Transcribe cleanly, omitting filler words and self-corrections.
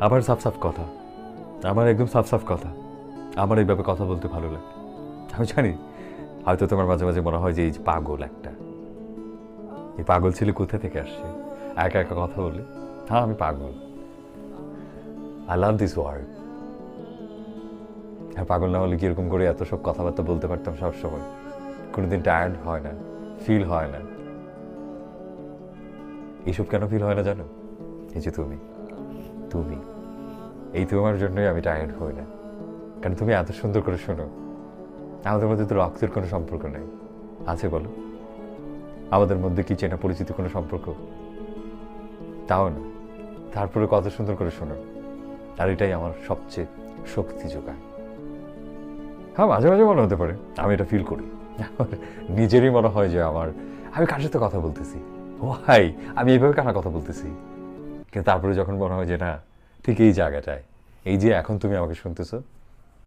আমার সাফ সাফ কথা, আমার একদম সাফ সাফ কথা। আমার এইভাবে কথা বলতে ভালো লাগে। আমি জানি হয়তো তোমার মাঝে মাঝে মনে হয় যে এই যে পাগল একটা, এই পাগল ছেলে কোথা থেকে আসছে, একা একা কথা বলে। হ্যাঁ, আমি পাগল। I love this word. হ্যাঁ, পাগল না হলে কি এরকম করে এত সব কথাবার্তা বলতে পারতাম সবসময়? কোনোদিন টায়ার্ড হয় না, ফিল হয় না। এইসব কেন ফিল হয় না জানো? এই যে তুমি, তুমি এই তোমার জন্যই আমি টায়ার্ড হই না। কারণ তুমি এত সুন্দর করে শোনো। আমাদের মধ্যে তো রক্তের কোনো সম্পর্ক নেই, আছে বলো? আমাদের মধ্যে কি চেনা পরিচিত কোনো সম্পর্ক? তাও না। তারপরে কত সুন্দর করে শোনো। আর এটাই আমার সবচেয়ে শক্তি যোগায়। হ্যাঁ, মাঝে মাঝে মনে হতে পারে আমি এটা ফিল করি। আমার নিজেরই মনে হয় যে আমি কার সাথে কথা বলতেছি, ওয়াই আমি এইভাবে কারা কথা বলতেছি। কিন্তু তারপরে যখন মনে হয় যে না, ঠিক এই জায়গাটায়, এই যে এখন তুমি আমাকে শুনতেছো,